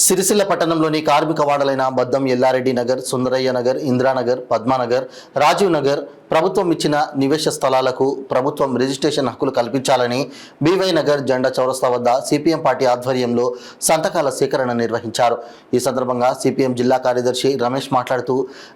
సిరిసిల్ల పట్టణంలోని కార్మిక వాడలైన బద్దం ఎల్లారెడ్డి నగర్, సుందరయ్య నగర్, ఇందిరానగర్, పద్మానగర్, రాజీవ్ నగర్ ప్రభుత్వం ఇచ్చిన నివేశ స్థలాలకు ప్రభుత్వం రిజిస్ట్రేషన్ హక్కులు కల్పించాలని బీవై నగర్ జెండా చౌరస్తా వద్ద సిపిఎం పార్టీ ఆధ్వర్యంలో సంతకాల సేకరణ నిర్వహించారు. ఈ సందర్భంగా సిపిఎం జిల్లా కార్యదర్శి రమేష్ మాట్లాడుతూ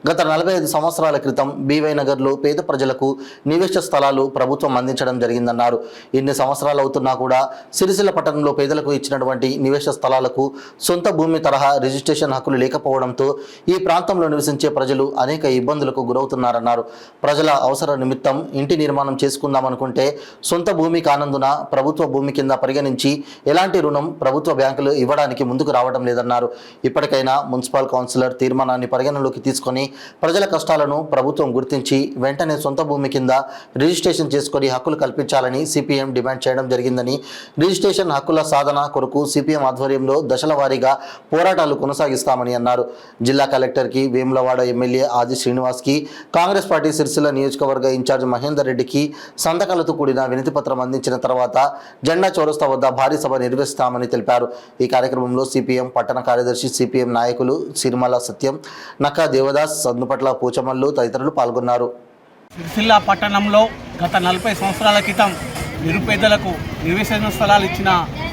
గత 45 సంవత్సరాల క్రితం బీవై నగర్లో పేద ప్రజలకు నివేశ స్థలాలు ప్రభుత్వం అందించడం జరిగిందన్నారు. ఇన్ని సంవత్సరాలు అవుతున్నా కూడా సిరిసిల్ల పట్టణంలో పేదలకు ఇచ్చినటువంటి నివేశ స్థలాలకు సొంత భూమి తరహా రిజిస్ట్రేషన్ హక్కులు లేకపోవడంతో ఈ ప్రాంతంలో నివసించే ప్రజలు అనేక ఇబ్బందులకు గురవుతున్నారన్నారు. ప్రజల అవసర నిమిత్తం ఇంటి నిర్మాణం చేసుకుందామనుకుంటే సొంత భూమి కానందున ప్రభుత్వ భూమి కింద పరిగణించి ఎలాంటి రుణం ప్రభుత్వ బ్యాంకులు ఇవ్వడానికి ముందుకు రావడం లేదన్నారు. ఇప్పటికైనా మున్సిపల్ కౌన్సిలర్ తీర్మానాన్ని పరిగణలోకి తీసుకొని ప్రజల కష్టాలను ప్రభుత్వం గుర్తించి వెంటనే సొంత భూమి కింద రిజిస్ట్రేషన్ చేసుకొని హక్కులు కల్పించాలని సిపిఎం డిమాండ్ చేయడం జరిగిందని, రిజిస్ట్రేషన్ హక్కుల సాధన కొరకు సిపిఎం ఆధ్వర్యంలో దశల వారీగా పోరాటాలు కొనసాగిస్తామని అన్నారు. జిల్లా కలెక్టర్కి, వేములవాడ ఎమ్మెల్యే ఆది శ్రీనివాస్కి, కాంగ్రెస్ పార్టీ సిరిసిల్ల నియోజకవర్గ ఇన్ఛార్జ్ మహేందర్ రెడ్డికి సంతకాలతో కూడిన వినతిపత్రం అందించిన తర్వాత జెండా చౌరస్తా వద్ద భారీ సభ నిర్వహిస్తామని తెలిపారు. ఈ కార్యక్రమంలో సిపిఎం పట్టణ కార్యదర్శి, సిపిఎం నాయకులు సిరిమల సత్యం, నక్కా దేవదాస్, సందుపట్ల పూచమల్లు తదితరులు పాల్గొన్నారు. సిరిసిల్ల పట్టణంలో గత 40 సంవత్సరాల క్రితం నిరుపేదలకు నివేశన స్థలాలు ఇచ్చిన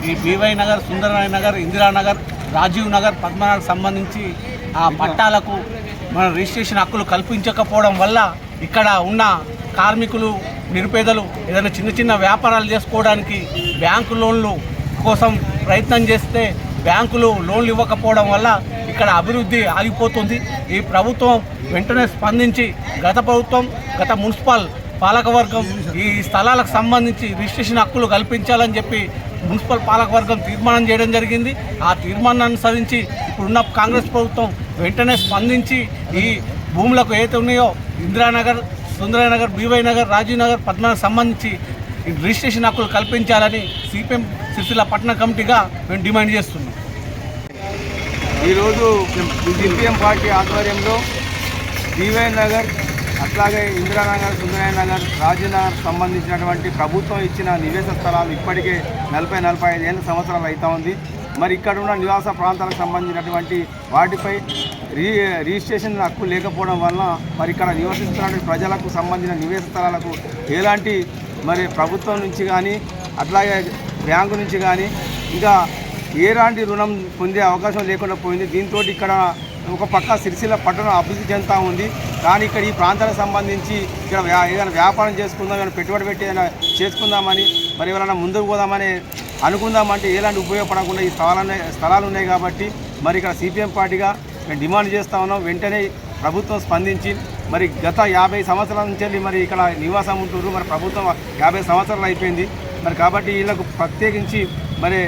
ఈ బీవై నగర్, సుందరయ్య నగర్, ఇందిరానగర్, రాజీవ్ నగర్, పద్మనగర్ సంబంధించి ఆ పట్టాలకు మన రిజిస్ట్రేషన్ హక్కులు కల్పించకపోవడం వల్ల ఇక్కడ ఉన్న కార్మికులు, నిరుపేదలు ఏదైనా చిన్న చిన్న వ్యాపారాలు చేసుకోవడానికి బ్యాంకు లోన్లు కోసం ప్రయత్నం చేస్తే బ్యాంకులు లోన్లు ఇవ్వకపోవడం వల్ల ఇక్కడ అభివృద్ధి ఆగిపోతుంది. ఈ ప్రభుత్వం వెంటనే స్పందించి గత మున్సిపల్ పాలకవర్గం ఈ స్థలాలకు సంబంధించి రిజిస్ట్రేషన్ హక్కులు కల్పించాలని చెప్పి మున్సిపల్ పాలకవర్గం తీర్మానం చేయడం జరిగింది. ఆ తీర్మానాన్ని అనుసరించి ఇప్పుడున్న కాంగ్రెస్ ప్రభుత్వం వెంటనే స్పందించి ఈ భూములకు ఏదైతే ఉన్నాయో ఇందిరానగర్, సుందరయ్య నగర్, బీవై నగర్, రాజీవ్ నగర్, పద్మనగర్ సంబంధించి రిజిస్ట్రేషన్ హక్కులు కల్పించాలని సిపిఎం సిరిసిల్ల పట్టణ కమిటీగా మేము డిమాండ్ చేస్తున్నాం. ఈరోజు సిపిఎం పార్టీ ఆధ్వర్యంలో బీవై నగర్, అట్లాగే ఇందిరానగర్, సుందరయ్య నగర్, రాజీవ్ నగర్ సంబంధించినటువంటి ప్రభుత్వం ఇచ్చిన నివేశ స్థలాలు ఇప్పటికే 40-45 సంవత్సరాలు అవుతా ఉంది. మరి ఇక్కడ ఉన్న నివాస ప్రాంతాలకు సంబంధించినటువంటి వాటిపై రిజిస్ట్రేషన్ హక్కు లేకపోవడం వలన మరి ఇక్కడ నివసిస్తున్నటువంటి ప్రజలకు సంబంధించిన నివేశ స్థలాలకు ఎలాంటి మరి ప్రభుత్వం నుంచి కానీ అట్లాగే బ్యాంకు నుంచి కానీ ఇంకా ఎలాంటి రుణం పొందే అవకాశం లేకుండా పోయింది. దీంతో ఇక్కడ ఒక పక్క సిరిసిల్ల పట్టణం అభివృద్ధి చెందుతూ ఉంది. కానీ ఇక్కడ ఈ ప్రాంతానికి సంబంధించి ఇక్కడ ఏదైనా వ్యాపారం చేసుకుందాం, ఏదైనా పెట్టుబడి పెట్టి ఏదైనా చేసుకుందామని మరి ఎవరైనా ముందుకు పోదామని అనుకుందామంటే ఎలాంటి ఉపయోగపడకుండా ఈ స్థలాలు ఉన్నాయి. కాబట్టి మరి ఇక్కడ సిపిఎం పార్టీగా మేము డిమాండ్ చేస్తూ ఉన్నాం. వెంటనే ప్రభుత్వం స్పందించి మరి గత 50 సంవత్సరాల నుంచి వెళ్ళి మరి ఇక్కడ నివాసం ఉంటున్నారు. మరి ప్రభుత్వం 50 సంవత్సరాలు అయిపోయింది. మరి కాబట్టి వీళ్ళకు ప్రత్యేకించి మరి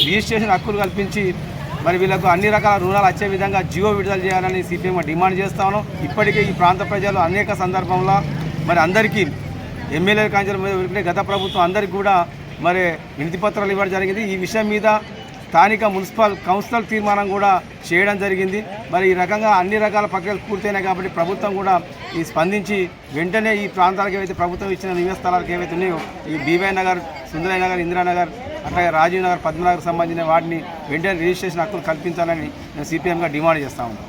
రిజిస్ట్రేషన్ హక్కులు కల్పించి మరి వీళ్ళకు అన్ని రకాల రుణాలు వచ్చే విధంగా జియో విడుదల చేయాలని సిపిఎం డిమాండ్ చేస్తా ఉన్నాం. ఇప్పటికే ఈ ప్రాంత ప్రజలు అనేక సందర్భంలో మరి అందరికీ ఎమ్మెల్యే కాంచెల గత ప్రభుత్వం అందరికీ కూడా మరి వినతిపత్రాలు ఇవ్వడం జరిగింది. ఈ విషయం మీద స్థానిక మున్సిపల్ కౌన్సిలర్ తీర్మానం కూడా చేయడం జరిగింది. మరి ఈ రకంగా అన్ని రకాల ప్రక్రియలు పూర్తయినాయి. కాబట్టి ప్రభుత్వం కూడా ఈ స్పందించి వెంటనే ఈ ప్రాంతాలకు ఏవైతే ప్రభుత్వం ఇచ్చిన నివేశ స్థలాలకు ఏవైతే ఉన్నాయో ఈ బీవై నగర్, సుందరయ్య నగర్, ఇందిరానగర్, అట్లాగే రాజీవ్ నగర్, పద్మనగర్ సంబంధించిన వాటిని వెంటనే రిజిస్ట్రేషన్ హక్కులు కల్పించాలని సిపిఎంగా డిమాండ్ చేస్తా ఉన్నాం.